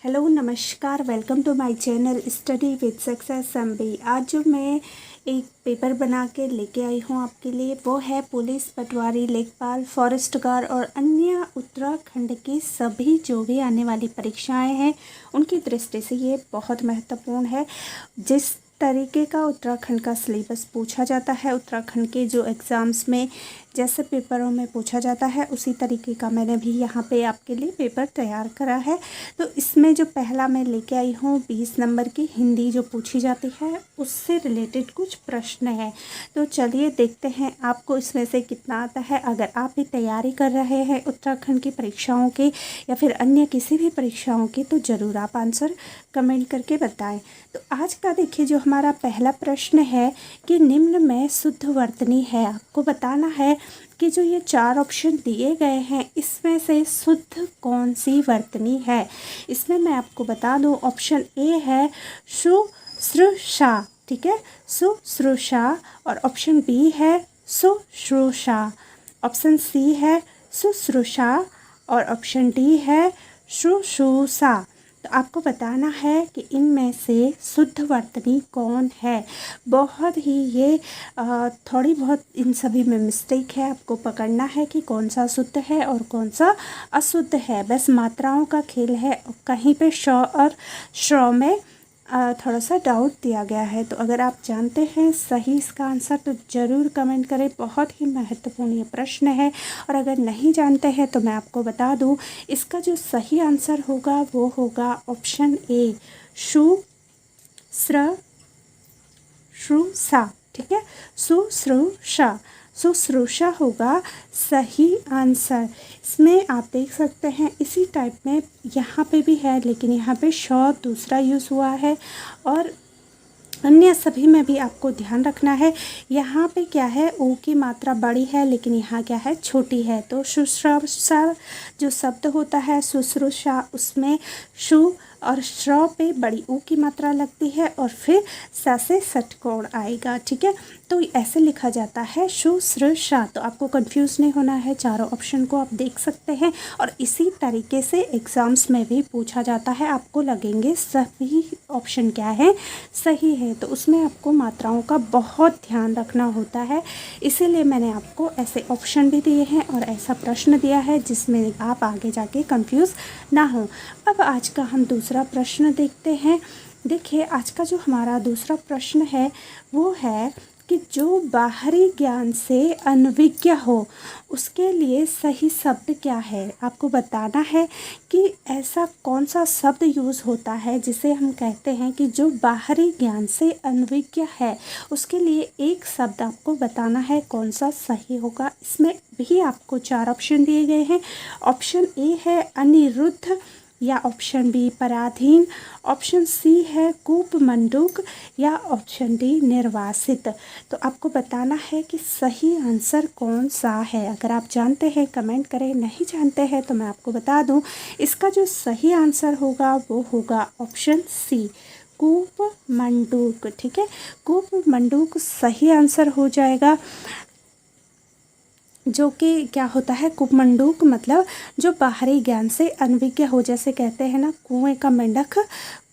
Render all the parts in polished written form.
Hello नमस्कार, welcome to my channel study with success MB. आज जो मैं एक पेपर बना के लेके आई हूँ आपके लिए, वो है पुलिस, पटवारी, लेखपाल, फॉरेस्ट गार्ड और अन्य उत्तराखंड की सभी जो भी आने वाली परीक्षाएं हैं उनकी दृष्टि से ये बहुत महत्वपूर्ण है। जिस तरीके का उत्तराखंड का सिलेबस पूछा जाता है, उत्तराखंड के जो एग्ज़ाम्स में जैसे पेपरों में पूछा जाता है, उसी तरीके का मैंने भी यहाँ पे आपके लिए पेपर तैयार करा है। तो इसमें जो पहला मैं लेके आई हूँ 20 नंबर की हिंदी जो पूछी जाती है, उससे रिलेटेड कुछ प्रश्न है। तो चलिए देखते हैं आपको इसमें से कितना आता है। अगर आप भी तैयारी कर रहे हैं उत्तराखंड की परीक्षाओं की या फिर अन्य किसी भी परीक्षाओं की, तो ज़रूर आप आंसर कमेंट करके बताएं। तो आज का देखिए, जो हमारा पहला प्रश्न है कि निम्न में शुद्ध वर्तनी है। आपको बताना है कि जो ये 4 ऑप्शन दिए गए हैं, इसमें से शुद्ध कौन सी वर्तनी है। इसमें मैं आपको बता दूं, ऑप्शन ए है शुश्रूषा, ठीक है, शुश्रूषा। और ऑप्शन बी है शुश्रूषा, ऑप्शन सी है शुश्रूषा और ऑप्शन डी है शुश्रूषा। तो आपको बताना है कि इनमें से शुद्ध वर्तनी कौन है। बहुत ही ये थोड़ी बहुत इन सभी में मिस्टेक है, आपको पकड़ना है कि कौन सा शुद्ध है और कौन सा अशुद्ध है। बस मात्राओं का खेल है, कहीं पे श और श्र में थोड़ा सा डाउट दिया गया है। तो अगर आप जानते हैं सही इसका आंसर तो ज़रूर कमेंट करें। बहुत ही महत्वपूर्ण ये प्रश्न है। और अगर नहीं जानते हैं तो मैं आपको बता दूं, इसका जो सही आंसर होगा वो होगा ऑप्शन ए शुश्रूषा, ठीक है, शुश्रूषा, शुश्रूषा होगा सही आंसर। इसमें आप देख सकते हैं इसी टाइप में यहाँ पे भी है, लेकिन यहाँ पे श दूसरा यूज़ हुआ है। और अन्य सभी में भी आपको ध्यान रखना है, यहाँ पे क्या है, ओ की मात्रा बड़ी है लेकिन यहाँ क्या है, छोटी है। तो शुश्रूषा जो शब्द होता है, शुश्रूषा, उसमें शु और श्र पे बड़ी ऊ की मात्रा लगती है और फिर स से षटकोण आएगा, ठीक है। तो ऐसे लिखा जाता है शुश्रूषा। तो आपको कंफ्यूज नहीं होना है, चारों ऑप्शन को आप देख सकते हैं और इसी तरीके से एग्ज़ाम्स में भी पूछा जाता है। आपको लगेंगे सभी ऑप्शन क्या है, सही है। तो उसमें आपको मात्राओं का बहुत ध्यान रखना होता है, इसीलिए मैंने आपको ऐसे ऑप्शन भी दिए हैं और ऐसा प्रश्न दिया है जिसमें आप आगे जाके कंफ्यूज ना हो। अब आज का हम दूसरा प्रश्न देखते हैं। देखिए, आज का जो हमारा दूसरा प्रश्न है वो है कि जो बाहरी ज्ञान से अनभिज्ञ हो उसके लिए सही शब्द क्या है। आपको बताना है कि ऐसा कौन सा शब्द यूज़ होता है जिसे हम कहते हैं कि जो बाहरी ज्ञान से अनभिज्ञ है, उसके लिए एक शब्द आपको बताना है कौन सा सही होगा। इसमें भी आपको 4 ऑप्शन दिए गए हैं। ऑप्शन ए है अनिरुद्ध या ऑप्शन बी पराधीन, ऑप्शन सी है कूपमंडूक या ऑप्शन डी निर्वासित। तो आपको बताना है कि सही आंसर कौन सा है। अगर आप जानते हैं कमेंट करें, नहीं जानते हैं तो मैं आपको बता दूं, इसका जो सही आंसर होगा वो होगा ऑप्शन सी कूपमंडूक, ठीक है, कूपमंडूक सही आंसर हो जाएगा। जो कि क्या होता है, कूपमंडूक मतलब जो बाहरी ज्ञान से अनभिज्ञ हो। जैसे कहते हैं ना, कुएं का मेंढक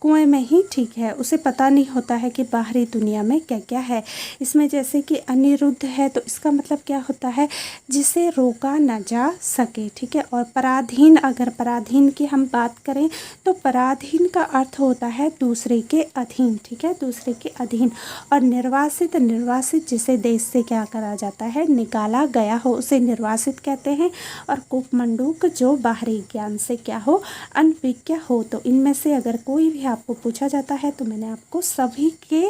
कुएं में ही ठीक है, उसे पता नहीं होता है कि बाहरी दुनिया में क्या क्या है। इसमें जैसे कि अनिरुद्ध है तो इसका मतलब क्या होता है, जिसे रोका न जा सके, ठीक है। और पराधीन, अगर पराधीन की हम बात करें तो पराधीन का अर्थ होता है दूसरे के अधीन, ठीक है, दूसरे के अधीन। और निर्वासित, निर्वासित जिसे देश से क्या करा जाता है, निकाला गया हो, उसे निर्वासित कहते हैं। और कूपमंडूक जो बाहरी ज्ञान से क्या हो, अनभिज्ञ हो। तो इनमें से अगर कोई भी आपको पूछा जाता है तो मैंने आपको सभी के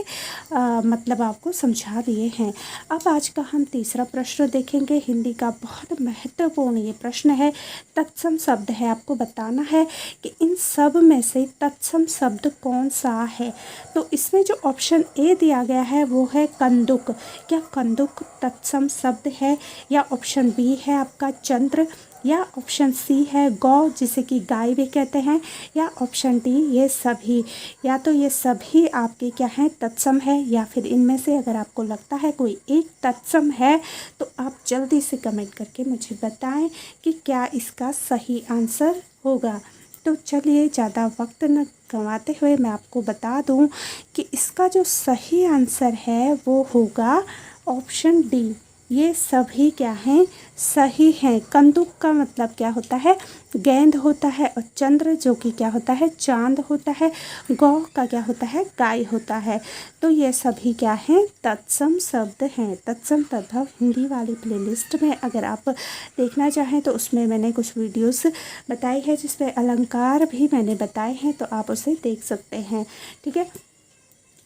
मतलब आपको समझा दिए हैं। अब आज का हम तीसरा प्रश्न देखेंगे, हिंदी का बहुत महत्वपूर्ण ये प्रश्न है। तत्सम शब्द है, आपको बताना है कि इन सब में से तत्सम शब्द कौन सा है। तो इसमें जो ऑप्शन ए दिया गया है वो है कंदुक। क्या कंदुक तत्सम शब्द है, या ऑप्शन बी है आपका चंद्र, या ऑप्शन सी है गौ जिसे कि गाय भी कहते हैं, या ऑप्शन डी ये सभी। या तो ये सभी आपके क्या हैं, तत्सम है, या फिर इनमें से अगर आपको लगता है कोई एक तत्सम है तो आप जल्दी से कमेंट करके मुझे बताएं कि क्या इसका सही आंसर होगा। तो चलिए ज़्यादा वक्त न गंवाते हुए मैं आपको बता दूं कि इसका जो सही आंसर है वो होगा ऑप्शन डी। ये सभी क्या हैं, सही हैं। कंदुक का मतलब क्या होता है, गेंद होता है, और चंद्र जो कि क्या होता है, चांद होता है। गौ का क्या होता है, गाय होता है। तो ये सभी क्या हैं, तत्सम शब्द हैं। तत्सम तद्भव हिंदी वाली प्लेलिस्ट में अगर आप देखना चाहें तो उसमें मैंने कुछ वीडियोस बताई है जिसमें अलंकार भी मैंने बताए हैं, तो आप उसे देख सकते हैं। ठीक है।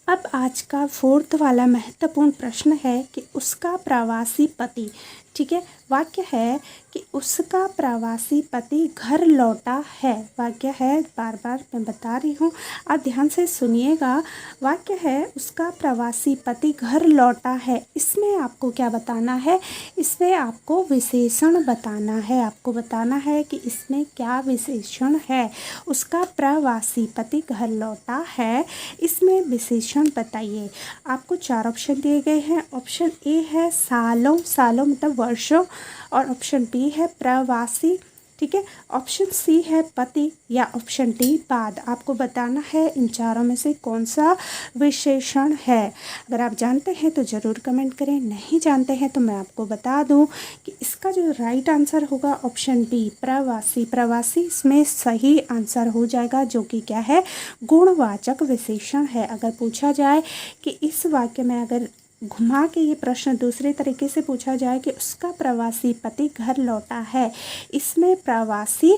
अब आज का फोर्थ वाला महत्वपूर्ण प्रश्न है कि उसका प्रवासी पति, ठीक है, वाक्य है कि उसका प्रवासी पति घर लौटा है। वाक्य है, बार बार मैं बता रही हूँ, आप ध्यान से सुनिएगा। वाक्य है उसका प्रवासी पति घर लौटा है। इसमें आपको क्या बताना है, इसमें आपको विशेषण बताना है। आपको बताना है कि इसमें क्या विशेषण है। उसका प्रवासी पति घर लौटा है, इसमें विशेषण बताइए। आपको 4 ऑप्शन दिए गए हैं। ऑप्शन ए है सालों, सालों मतलब वर्षों, और ऑप्शन बी है प्रवासी, ठीक है। ऑप्शन सी है पति, या ऑप्शन डी बाद। आपको बताना है इन चारों में से कौन सा विशेषण है। अगर आप जानते हैं तो ज़रूर कमेंट करें, नहीं जानते हैं तो मैं आपको बता दूं कि इसका जो राइट आंसर होगा ऑप्शन बी प्रवासी। प्रवासी इसमें सही आंसर हो जाएगा, जो कि क्या है, गुणवाचक विशेषण है। अगर पूछा जाए कि इस वाक्य में अगर घुमा के ये प्रश्न दूसरे तरीके से पूछा जाए कि उसका प्रवासी पति घर लौटा है, इसमें प्रवासी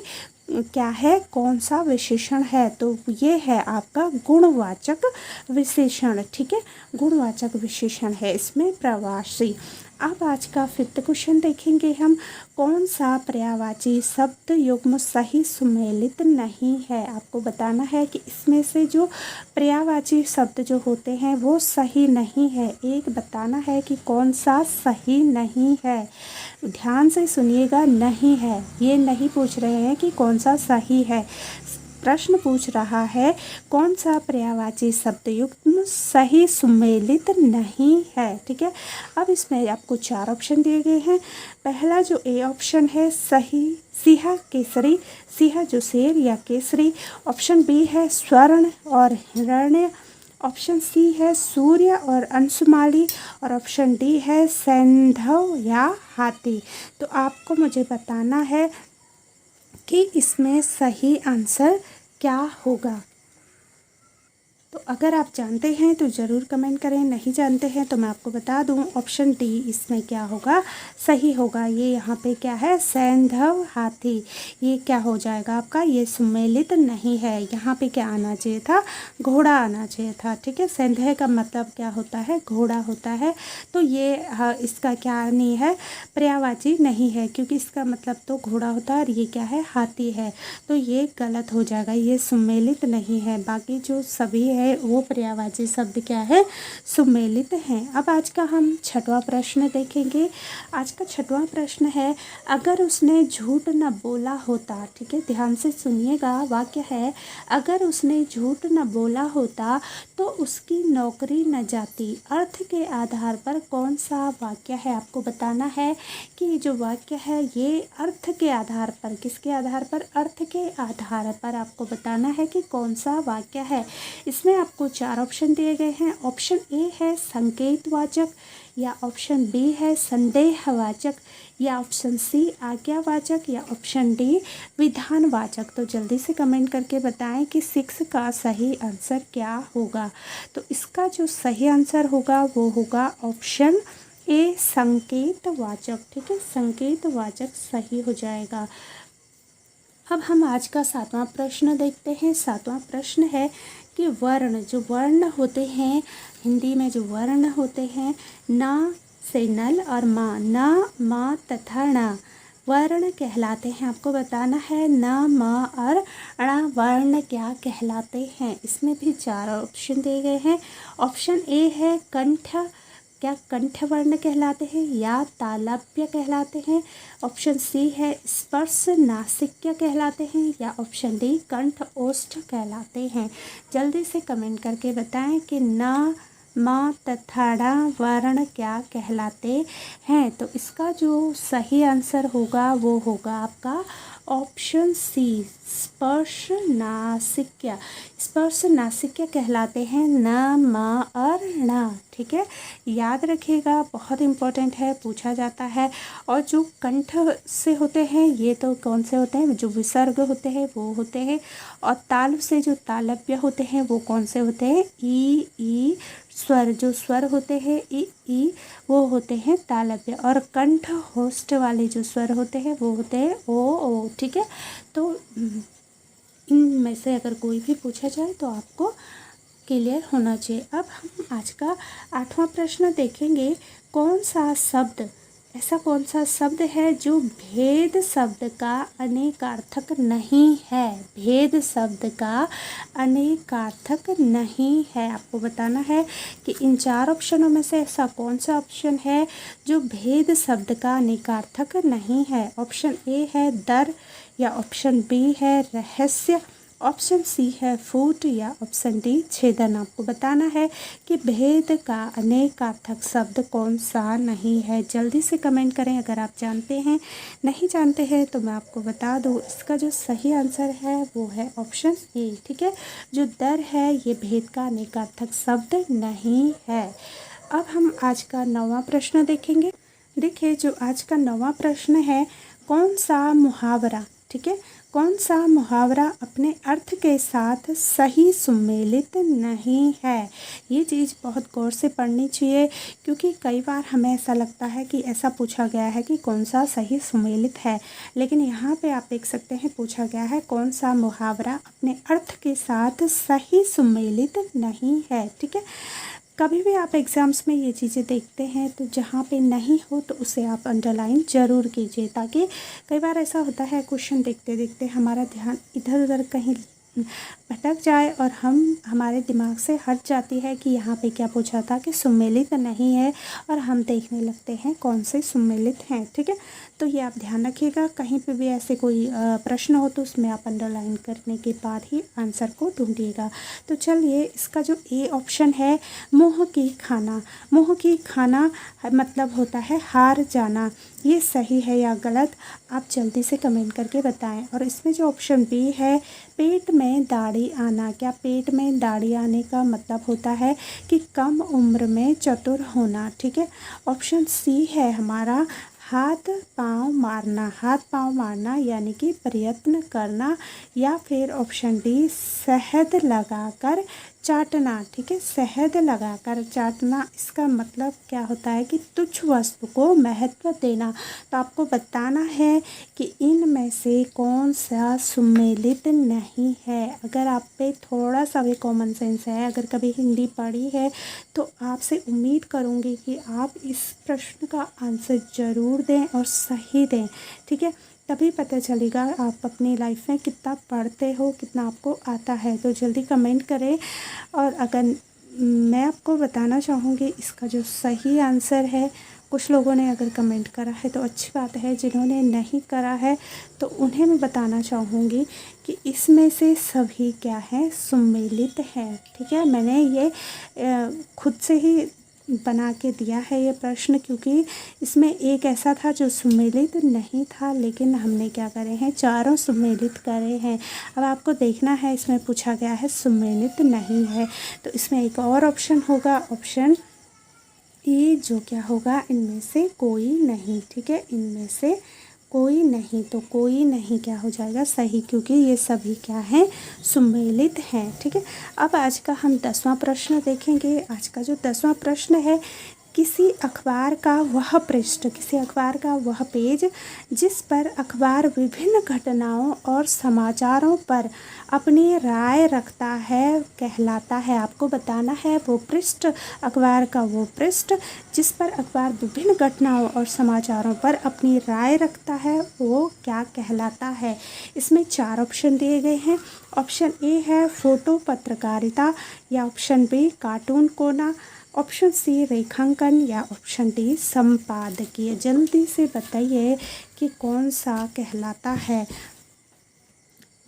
क्या है, कौन सा विशेषण है, तो ये है आपका गुणवाचक विशेषण। ठीक है, गुणवाचक विशेषण है इसमें प्रवासी। अब आज का 5th क्वेश्चन देखेंगे हम। कौन सा पर्यायवाची शब्द युग्म सही सुमेलित नहीं है। आपको बताना है कि इसमें से जो पर्यायवाची शब्द जो होते हैं वो सही नहीं है। एक बताना है कि कौन सा सही नहीं है। ध्यान से सुनिएगा, नहीं है, ये नहीं पूछ रहे हैं कि कौन सा सही है। प्रश्न पूछ रहा है कौन सा पर्यायवाची शब्द युग्म सही सुमेलित नहीं है। ठीक है। अब इसमें आपको 4 ऑप्शन दिए गए हैं। पहला जो ए ऑप्शन है सही, सिंह केसरी, सिंह जो शेर या केसरी। ऑप्शन बी है स्वर्ण और हिरण्य। ऑप्शन सी है सूर्य और अंशुमाली, और ऑप्शन डी है सैंधव या हाथी। तो आपको मुझे बताना है कि इसमें सही आंसर क्या होगा। तो अगर आप जानते हैं तो ज़रूर कमेंट करें, नहीं जानते हैं तो मैं आपको बता दूं ऑप्शन डी इसमें क्या होगा, सही होगा। ये यहाँ पे क्या है, सैंधव हाथी। ये क्या हो जाएगा आपका, ये सुमेलित नहीं है। यहाँ पे क्या आना चाहिए था, घोड़ा आना चाहिए था। ठीक है, सैंधव का मतलब क्या होता है, घोड़ा होता है। तो ये इसका क्या नहीं है, पर्यायवाची नहीं है, क्योंकि इसका मतलब तो घोड़ा होता है और ये क्या है, हाथी है। तो ये गलत हो जाएगा, ये सुमेलित नहीं है। बाकी जो सभी है वो पर्यायवाची शब्द क्या है, सुमेलित हैं। अब आज का हम 6वां प्रश्न देखेंगे। आज का 6वां प्रश्न है अगर उसने झूठ न बोला होता। ठीक है, ध्यान से सुनिएगा। वाक्य है अगर उसने झूठ न बोला होता तो उसकी नौकरी न जाती। अर्थ के आधार पर कौन सा वाक्य है। आपको बताना है कि जो वाक्य है ये अर्थ के आधार पर, किसके आधार पर, अर्थ के आधार पर आपको बताना है कि कौन सा वाक्य है। इसमें आपको 4 ऑप्शन दिए गए हैं। ऑप्शन ए है संकेतवाचक, या ऑप्शन बी है संदेहवाचक, या ऑप्शन सी आज्ञावाचक, या ऑप्शन डी विधानवाचक। तो जल्दी से कमेंट करके बताएं कि 6 का सही आंसर क्या होगा। तो इसका जो सही आंसर होगा वो होगा ऑप्शन ए संकेतवाचक। ठीक है, संकेतवाचक सही हो जाएगा। अब हम आज का 7वां प्रश्न देखते हैं। 7वां प्रश्न है कि वर्ण, जो वर्ण होते हैं हिंदी में, जो वर्ण होते हैं ना से नल और माँ, ना माँ तथा णा वर्ण कहलाते हैं। आपको बताना है न, म और ण वर्ण क्या कहलाते हैं। इसमें भी 4 ऑप्शन दिए गए हैं। ऑप्शन ए है कंठ, क्या कंठ वर्ण कहलाते हैं या तालव्य कहलाते हैं। ऑप्शन सी है स्पर्श नासिक्य कहलाते हैं, या ऑप्शन डी कंठ ओष्ठ कहलाते हैं। जल्दी से कमेंट करके बताएं कि न, म तथा ण वर्ण क्या कहलाते हैं। तो इसका जो सही आंसर होगा वो होगा आपका ऑप्शन सी स्पर्श नासिक्य। स्पर्श नासिक्य कहलाते हैं न, म और ण। ठीक है, याद रखिएगा, बहुत इम्पोर्टेंट है, पूछा जाता है। और जो कंठ से होते हैं ये तो कौन से होते हैं, जो विसर्ग होते हैं वो होते हैं। और तालु से जो तालव्य होते हैं वो कौन से होते हैं, ई स्वर, जो स्वर होते हैं ई वो होते हैं तालव्य। और कंठ होस्ट वाले जो स्वर होते हैं वो होते हैं ओ। ठीक है, तो इनमें से अगर कोई भी पूछा जाए तो आपको क्लियर होना चाहिए। अब हम आज का 8वां प्रश्न देखेंगे। कौन सा शब्द, ऐसा कौन सा शब्द है जो भेद शब्द का अनेकार्थक नहीं है। भेद शब्द का अनेकार्थक नहीं है। आपको बताना है कि इन 4 ऑप्शनों में से ऐसा कौन सा ऑप्शन है जो भेद शब्द का अनेकार्थक नहीं है। ऑप्शन ए है दर, या ऑप्शन बी है रहस्य, ऑप्शन सी है फूट, या ऑप्शन डी छेदन। आपको बताना है कि भेद का अनेकार्थक शब्द कौन सा नहीं है। जल्दी से कमेंट करें अगर आप जानते हैं। नहीं जानते हैं तो मैं आपको बता दूं, इसका जो सही आंसर है वो है ऑप्शन ए। ठीक है, जो दर है ये भेद का अनेकार्थक शब्द नहीं है। अब हम आज का 9वां प्रश्न देखेंगे। देखिए, जो आज का 9वां प्रश्न है, कौन सा मुहावरा, ठीक है, कौन सा मुहावरा अपने अर्थ के साथ सही सुमेलित नहीं है। ये चीज़ बहुत गौर से पढ़नी चाहिए, क्योंकि कई बार हमें ऐसा लगता है कि ऐसा पूछा गया है कि कौन सा सही सुमेलित है, लेकिन यहाँ पे आप देख सकते हैं पूछा गया है कौन सा मुहावरा अपने अर्थ के साथ सही सुमेलित नहीं है। ठीक है, कभी भी आप एग्ज़ाम्स में ये चीज़ें देखते हैं तो जहाँ पे नहीं हो तो उसे आप अंडरलाइन ज़रूर कीजिए, ताकि कई बार ऐसा होता है क्वेश्चन देखते देखते हमारा ध्यान इधर उधर कहीं भटक जाए और हमारे दिमाग से हट जाती है कि यहाँ पे क्या पूछा था कि सुमेलित नहीं है, और हम देखने लगते हैं कौन से सुमेलित हैं। ठीक है, तो ये आप ध्यान रखिएगा, कहीं पे भी ऐसे कोई प्रश्न हो तो उसमें आप अंडरलाइन करने के बाद ही आंसर को ढूंढिएगा। तो चलिए, इसका जो ए ऑप्शन है मुँह की खाना, मुँह की खाना मतलब होता है हार जाना, ये सही है या गलत, आप जल्दी से कमेंट करके बताएं। और इसमें जो ऑप्शन बी है पेट में दाढ़ी आना, क्या पेट में दाढ़ी आने का मतलब होता है कि कम उम्र में चतुर होना। ठीक है, ऑप्शन सी है हमारा हाथ पाँव मारना, हाथ पाँव मारना यानी कि प्रयत्न करना, या फिर ऑप्शन डी शहद लगाकर चाटना। ठीक है, शहद लगाकर चाटना, इसका मतलब क्या होता है कि तुच्छ वस्तु को महत्व देना। तो आपको बताना है कि इनमें से कौन सा सुमेलित नहीं है। अगर आप पे थोड़ा सा भी कॉमन सेंस है, अगर कभी हिंदी पढ़ी है, तो आपसे उम्मीद करूँगी कि आप इस प्रश्न का आंसर ज़रूर दें और सही दें। ठीक है, तभी पता चलेगा आप अपनी लाइफ में कितना पढ़ते हो, कितना आपको आता है। तो जल्दी कमेंट करें। और अगर मैं आपको बताना चाहूँगी इसका जो सही आंसर है, कुछ लोगों ने अगर कमेंट करा है तो अच्छी बात है, जिन्होंने नहीं करा है तो उन्हें मैं बताना चाहूँगी कि इसमें से सभी क्या है, सुमेलित हैं। ठीक है, मैंने ये खुद से ही बना के दिया है ये प्रश्न, क्योंकि इसमें एक ऐसा था जो सुमेलित नहीं था, लेकिन हमने क्या करे हैं, चारों सुमेलित करे हैं। अब आपको देखना है, इसमें पूछा गया है सुमेलित नहीं है, तो इसमें एक और ऑप्शन होगा, ऑप्शन ए, जो क्या होगा, इनमें से कोई नहीं। ठीक है, इनमें से कोई नहीं, तो कोई नहीं क्या हो जाएगा, सही, क्योंकि ये सभी क्या हैं, सुमेलित हैं। ठीक है, अब आज का हम 10वां प्रश्न देखेंगे। आज का जो 10वां प्रश्न है, किसी अखबार का वह पृष्ठ, किसी अखबार का वह पेज जिस पर अखबार विभिन्न घटनाओं और समाचारों पर अपनी राय रखता है कहलाता है। आपको बताना है वो पृष्ठ, अखबार का वो पृष्ठ जिस पर अखबार विभिन्न घटनाओं और समाचारों पर अपनी राय रखता है वो क्या कहलाता है। इसमें 4 ऑप्शन दिए गए हैं। ऑप्शन ए है फोटो पत्रकारिता, या ऑप्शन बी कार्टून कोना, ऑप्शन सी रेखांकन, या ऑप्शन डी संपादकीय। जल्दी से बताइए कि कौन सा कहलाता है।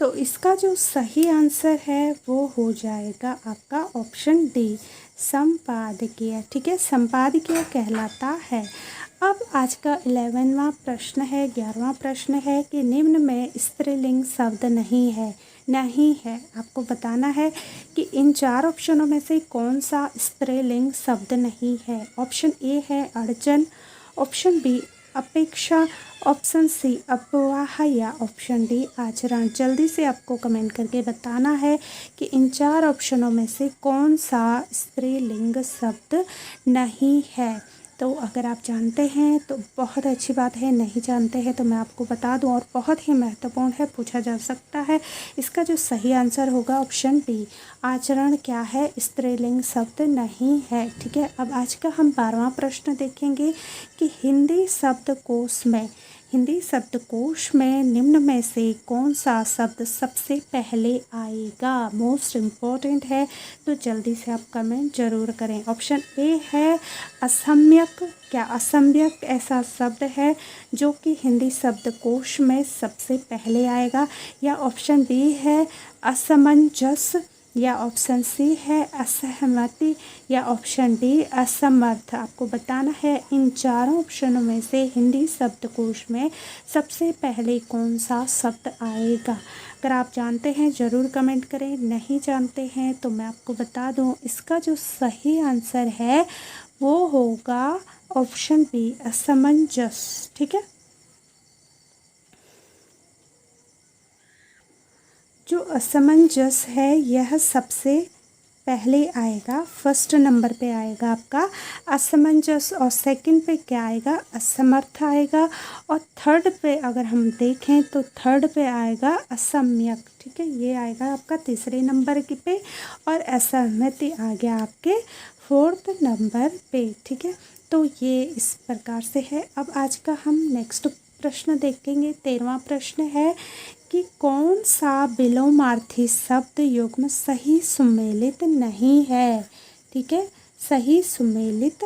तो इसका जो सही आंसर है वो हो जाएगा आपका ऑप्शन डी, संपादकीय। ठीक है, संपादकीय कहलाता है। अब आज का 11वां प्रश्न है, 11वां प्रश्न है कि निम्न में स्त्रीलिंग शब्द नहीं है। नहीं है, आपको बताना है कि इन 4 ऑप्शनों में से कौन सा स्त्रीलिंग शब्द नहीं है। ऑप्शन ए है अड़चन, ऑप्शन बी अपेक्षा, ऑप्शन सी अफवाह या ऑप्शन डी आचरण। जल्दी से आपको कमेंट करके बताना है कि इन 4 ऑप्शनों में से कौन सा स्त्रीलिंग शब्द नहीं है। तो अगर आप जानते हैं तो बहुत अच्छी बात है, नहीं जानते हैं तो मैं आपको बता दूं और बहुत ही महत्वपूर्ण है, पूछा जा सकता है। इसका जो सही आंसर होगा ऑप्शन डी आचरण क्या है, स्त्रीलिंग शब्द नहीं है। ठीक है, अब आज का हम 12वां प्रश्न देखेंगे कि हिंदी शब्दकोश में निम्न में से कौन सा शब्द सबसे पहले आएगा। मोस्ट इम्पोर्टेंट है, तो जल्दी से आप कमेंट जरूर करें। ऑप्शन ए है असम्यक। क्या असम्यक ऐसा शब्द है जो कि हिंदी शब्दकोश में सबसे पहले आएगा, या ऑप्शन बी है असमंजस, या ऑप्शन सी है असहमति, या ऑप्शन डी असमर्थ। आपको बताना है इन 4 ऑप्शनों में से हिंदी शब्दकोश में सबसे पहले कौन सा शब्द आएगा। अगर आप जानते हैं ज़रूर कमेंट करें, नहीं जानते हैं तो मैं आपको बता दूं इसका जो सही आंसर है वो होगा ऑप्शन बी असमंजस। ठीक है, जो असमंजस है यह सबसे पहले आएगा, फर्स्ट नंबर पे आएगा आपका असमंजस, और सेकंड पे क्या आएगा असमर्थ आएगा, और थर्ड पे अगर हम देखें तो थर्ड पे आएगा असम्यक। ठीक है, ये आएगा आपका तीसरे नंबर की पे, और असहमति आ गया आपके 4th नंबर पे। ठीक है, तो ये इस प्रकार से है। अब आज का हम नेक्स्ट प्रश्न देखेंगे, 13वां प्रश्न है कि कौन सा विलोमार्थी शब्द युग्म सही सुमेलित नहीं है। ठीक है, सही सुमेलित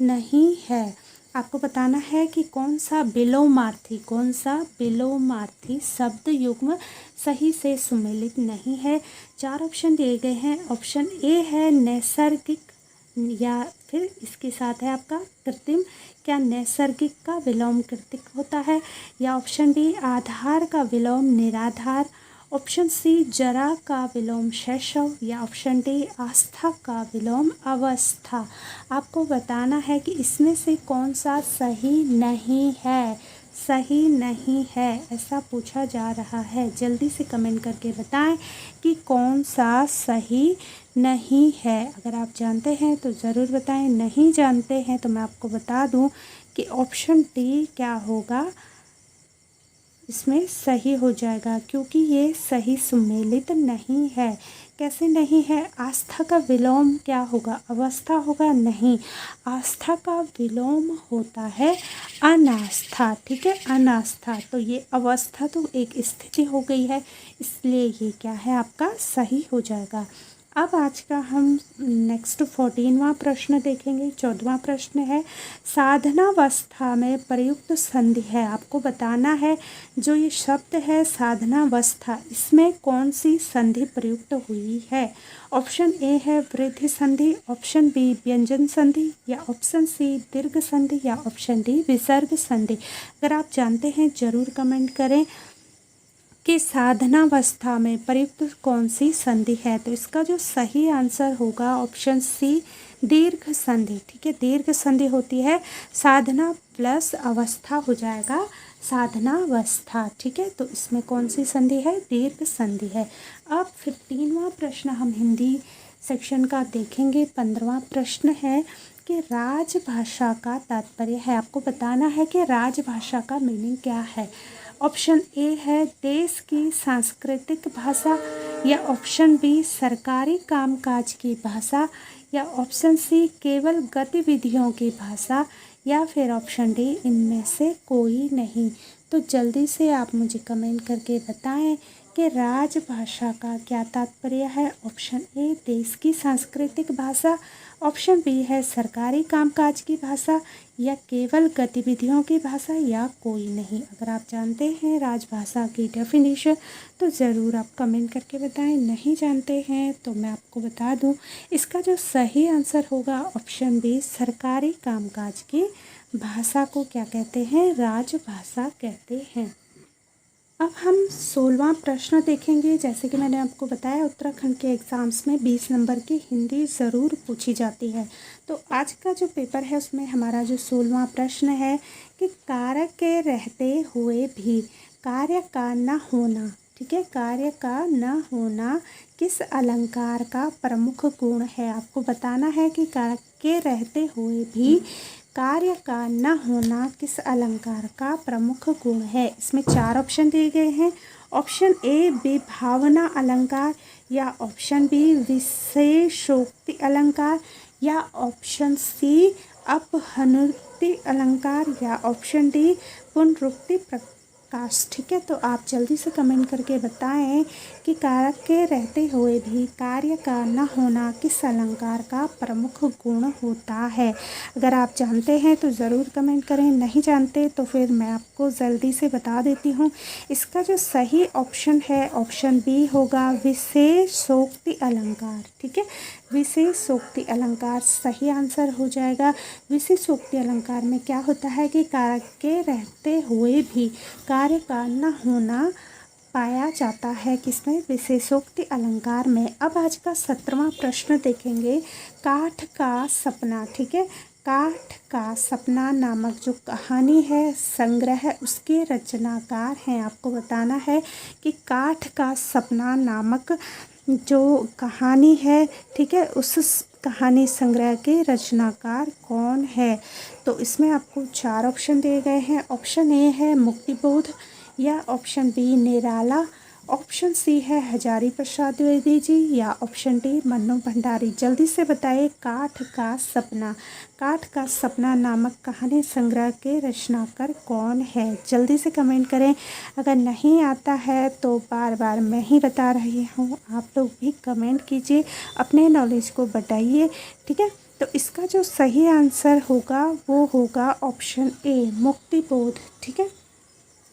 नहीं है। आपको बताना है कि कौन सा विलोमार्थी शब्द युग्म सही से सुमेलित नहीं है। 4 ऑप्शन दिए गए हैं। ऑप्शन ए है नैसर्गिक, या फिर इसके साथ है आपका कृत्रिम। क्या नैसर्गिक का विलोम कृत्रिक होता है, या ऑप्शन बी आधार का विलोम निराधार, ऑप्शन सी जरा का विलोम शैशव, या ऑप्शन डी आस्था का विलोम अवस्था। आपको बताना है कि इसमें से कौन सा सही नहीं है, सही नहीं है ऐसा पूछा जा रहा है। जल्दी से कमेंट करके बताएं कि कौन सा सही नहीं है। अगर आप जानते हैं तो ज़रूर बताएं, नहीं जानते हैं तो मैं आपको बता दूं कि ऑप्शन डी क्या होगा, इसमें सही हो जाएगा, क्योंकि ये सही सुमेलित नहीं है। कैसे नहीं है, आस्था का विलोम क्या होगा अवस्था होगा, नहीं, आस्था का विलोम होता है अनास्था। ठीक है, अनास्था, तो ये अवस्था तो एक स्थिति हो गई है, इसलिए ये क्या है आपका सही हो जाएगा। अब आज का हम नेक्स्ट 14वां प्रश्न देखेंगे। 14वां प्रश्न है साधनावस्था में प्रयुक्त संधि है। आपको बताना है जो ये शब्द है साधनावस्था, इसमें कौन सी संधि प्रयुक्त हुई है। ऑप्शन ए है वृद्धि संधि, ऑप्शन बी व्यंजन संधि, या ऑप्शन सी दीर्घ संधि, या ऑप्शन डी विसर्ग संधि। अगर आप जानते हैं ज़रूर कमेंट करें कि साधनावस्था में प्रयुक्त कौन सी संधि है। तो इसका जो सही आंसर होगा ऑप्शन सी दीर्घ संधि। ठीक है, दीर्घ संधि होती है, साधना प्लस अवस्था हो जाएगा साधनावस्था। ठीक है, तो इसमें कौन सी संधि है, दीर्घ संधि है। अब 15वां प्रश्न हम हिंदी सेक्शन का देखेंगे। 15वां प्रश्न है कि राजभाषा का तात्पर्य है। आपको बताना है कि राजभाषा का मीनिंग क्या है। ऑप्शन ए है देश की सांस्कृतिक भाषा, या ऑप्शन बी सरकारी कामकाज की भाषा, या ऑप्शन सी केवल गतिविधियों की भाषा, या फिर ऑप्शन डी इनमें से कोई नहीं। तो जल्दी से आप मुझे कमेंट करके बताएं कि राजभाषा का क्या तात्पर्य है। ऑप्शन ए देश की सांस्कृतिक भाषा, ऑप्शन बी है सरकारी कामकाज की भाषा, या केवल गतिविधियों की भाषा, या कोई नहीं। अगर आप जानते हैं राजभाषा की डेफिनेशन तो ज़रूर आप कमेंट करके बताएं, नहीं जानते हैं तो मैं आपको बता दूं इसका जो सही आंसर होगा ऑप्शन बी सरकारी कामकाज की भाषा को क्या कहते हैं? राजभाषा कहते हैं। अब हम 16वां प्रश्न देखेंगे। जैसे कि मैंने आपको बताया उत्तराखंड के एग्ज़ाम्स में 20 नंबर की हिंदी ज़रूर पूछी जाती है। तो आज का जो पेपर है उसमें हमारा जो 16वां प्रश्न है कि कारक के रहते हुए भी कार्य का न होना, ठीक है, कार्य का न होना किस अलंकार का प्रमुख गुण है? आपको बताना है कि कारक के रहते हुए भी कार्य का न होना किस अलंकार का प्रमुख गुण है? इसमें 4 ऑप्शन दिए गए हैं। ऑप्शन ए विभावना अलंकार, या ऑप्शन बी विशेषोक्ति अलंकार, या ऑप्शन सी अपहनुक्ति अलंकार, या ऑप्शन डी पुनरुक्ति प्रकाश। ठीक है, तो आप जल्दी से कमेंट करके बताएं कि कारक के रहते हुए भी कार्य का न होना किस अलंकार का प्रमुख गुण होता है। अगर आप जानते हैं तो ज़रूर कमेंट करें, नहीं जानते तो फिर मैं आपको जल्दी से बता देती हूँ। इसका जो सही ऑप्शन है ऑप्शन बी होगा विशेषोक्ति अलंकार। ठीक है, विशेषोक्ति अलंकार सही आंसर हो जाएगा। विशेषोक्ति अलंकार में क्या होता है कि कारक के रहते हुए भी कार्य का न होना पाया जाता है किसमें? विशेषोक्ति अलंकार में। अब आज का 17वां प्रश्न देखेंगे, काठ का सपना। ठीक है, काठ का सपना नामक जो कहानी है, संग्रह, उसके रचनाकार हैं। आपको बताना है कि काठ का सपना नामक जो कहानी है, ठीक है, उस कहानी संग्रह के रचनाकार कौन है? तो इसमें आपको 4 ऑप्शन दिए गए हैं। ऑप्शन ए है मुक्तिबोध, या ऑप्शन बी निराला, ऑप्शन सी है हजारी प्रसाद द्विवेदी जी, या ऑप्शन डी मन्नू भंडारी। जल्दी से बताइए, काठ का सपना, काठ का सपना नामक कहानी संग्रह के रचनाकार कौन है? जल्दी से कमेंट करें। अगर नहीं आता है तो बार बार मैं ही बता रही हूँ, आप लोग भी कमेंट कीजिए, अपने नॉलेज को बढ़ाइए। ठीक है, तो इसका जो सही आंसर होगा वो होगा ऑप्शन ए मुक्तिबोध। ठीक है,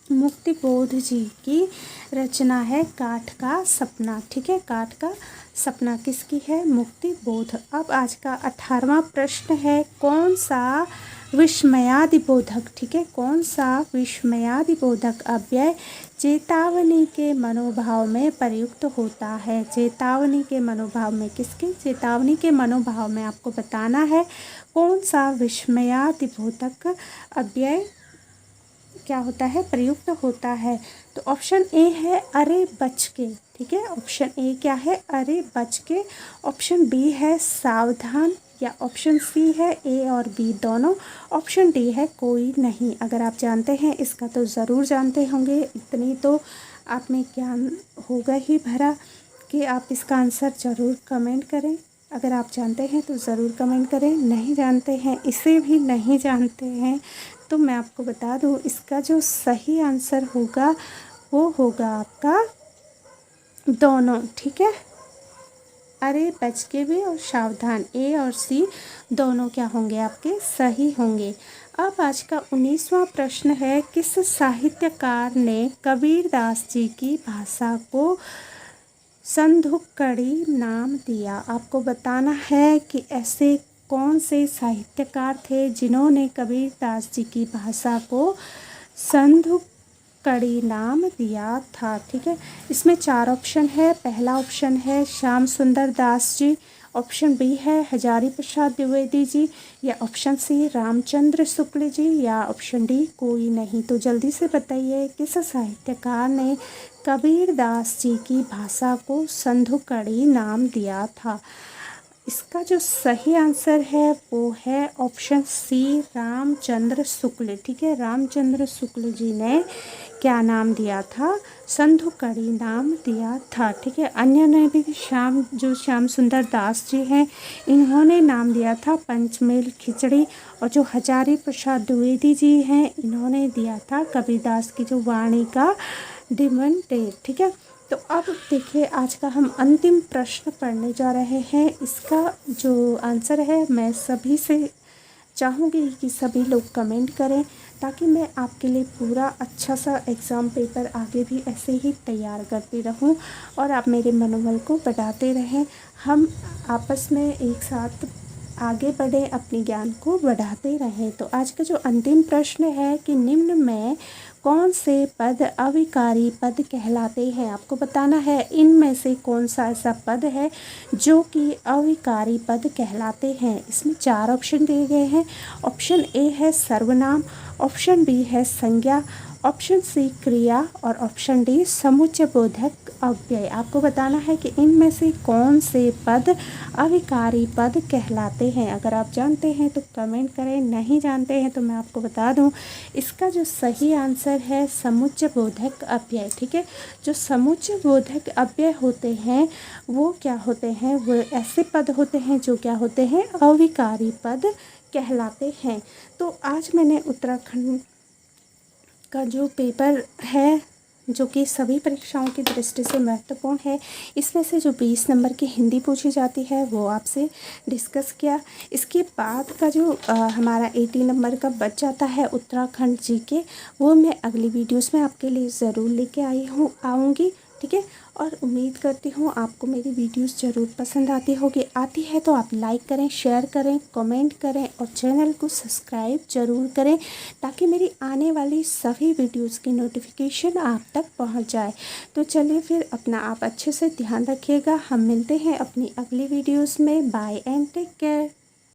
मुक्तिबोध जी की रचना है काठ का सपना। ठीक है, काठ का सपना किसकी है? मुक्तिबोध। अब आज का 18वां प्रश्न है, कौन सा विस्मयादिबोधक, ठीक है, कौन सा विस्मयादिबोधक अव्यय चेतावनी के मनोभाव में प्रयुक्त होता है? चेतावनी के मनोभाव में, किसके? चेतावनी के मनोभाव में आपको बताना है कौन सा विस्मयादिबोधक अव्यय क्या होता है? प्रयुक्त होता है। तो ऑप्शन ए है अरे बच के। ठीक है, ऑप्शन ए क्या है? अरे बच के। ऑप्शन बी है सावधान, या ऑप्शन सी है ए और बी दोनों, ऑप्शन डी है कोई नहीं। अगर आप जानते हैं इसका तो ज़रूर जानते होंगे, इतनी तो आप में ज्ञान होगा ही भरा कि आप इसका आंसर ज़रूर कमेंट करें। अगर आप जानते हैं तो ज़रूर कमेंट करें, नहीं जानते हैं, इसे भी नहीं जानते हैं तो मैं आपको बता दूं, इसका जो सही आंसर होगा वो होगा आपका दोनों। ठीक है, अरे बच के भी और सावधान, ए और सी दोनों क्या होंगे? आपके सही होंगे। अब आज का 19वां प्रश्न है, किस साहित्यकार ने कबीरदास जी की भाषा को संधुकड़ी नाम दिया? आपको बताना है कि ऐसे कौन से साहित्यकार थे जिन्होंने कबीरदास जी की भाषा को संधुकड़ी नाम दिया था? ठीक है, इसमें 4 ऑप्शन है। पहला ऑप्शन है श्याम सुंदर दास जी, ऑप्शन बी है हजारी प्रसाद द्विवेदी जी, या ऑप्शन सी रामचंद्र शुक्ल जी, या ऑप्शन डी कोई नहीं। तो जल्दी से बताइए, किस साहित्यकार ने कबीरदास जी की भाषा को संधुकड़ी नाम दिया था? इसका जो सही आंसर है वो है ऑप्शन सी रामचंद्र शुक्ल। ठीक है, रामचंद्र शुक्ल जी ने क्या नाम दिया था? संधुकड़ी नाम दिया था। ठीक है, अन्य ने भी श्याम सुंदर दास जी हैं, इन्होंने नाम दिया था पंचमेल खिचड़ी, और जो हजारी प्रसाद द्विवेदी जी हैं इन्होंने दिया था कबीरदास की जो वाणी का डिमंडेर। ठीक है, तो अब देखिए आज का हम अंतिम प्रश्न पढ़ने जा रहे हैं। इसका जो आंसर है मैं सभी से चाहूँगी कि सभी लोग कमेंट करें, ताकि मैं आपके लिए पूरा अच्छा सा एग्ज़ाम पेपर आगे भी ऐसे ही तैयार करती रहूं और आप मेरे मनोबल को बढ़ाते रहें। हम आपस में एक साथ आगे बढ़े, अपने ज्ञान को बढ़ाते रहें। तो आज का जो अंतिम प्रश्न है कि निम्न में कौन से पद अविकारी पद कहलाते हैं। आपको बताना है इनमें से कौन सा ऐसा पद है जो कि अविकारी पद कहलाते हैं। इसमें 4 ऑप्शन दिए गए हैं। ऑप्शन ए है सर्वनाम, ऑप्शन बी है संज्ञा, ऑप्शन सी क्रिया और ऑप्शन डी समुच्चयबोधक अव्यय। आपको बताना है कि इनमें से कौन से पद अविकारी पद कहलाते हैं। अगर आप जानते हैं तो कमेंट करें, नहीं जानते हैं तो मैं आपको बता दूं, इसका जो सही आंसर है समुच्चयबोधक अव्यय। ठीक है, जो समुच्चयबोधक अव्यय होते हैं वो क्या होते हैं, वो ऐसे पद होते हैं जो क्या होते हैं, अविकारी पद कहलाते हैं। तो आज मैंने उत्तराखंड का जो पेपर है जो कि सभी परीक्षाओं की दृष्टि से महत्वपूर्ण है, इसमें से जो 20 नंबर की हिंदी पूछी जाती है वो आपसे डिस्कस किया। इसके बाद का जो हमारा 80 नंबर का बच जाता है उत्तराखंड जीके, वो मैं अगली वीडियोस में आपके लिए ज़रूर लेके आऊँगी। ठीक है, और उम्मीद करती हूँ आपको मेरी वीडियोस ज़रूर पसंद आती है तो आप लाइक करें, शेयर करें, कमेंट करें और चैनल को सब्सक्राइब ज़रूर करें ताकि मेरी आने वाली सभी वीडियोस की नोटिफिकेशन आप तक पहुँच जाए। तो चलिए फिर अपना आप अच्छे से ध्यान रखिएगा। हम मिलते हैं अपनी अगली वीडियोस में। Bye and take care.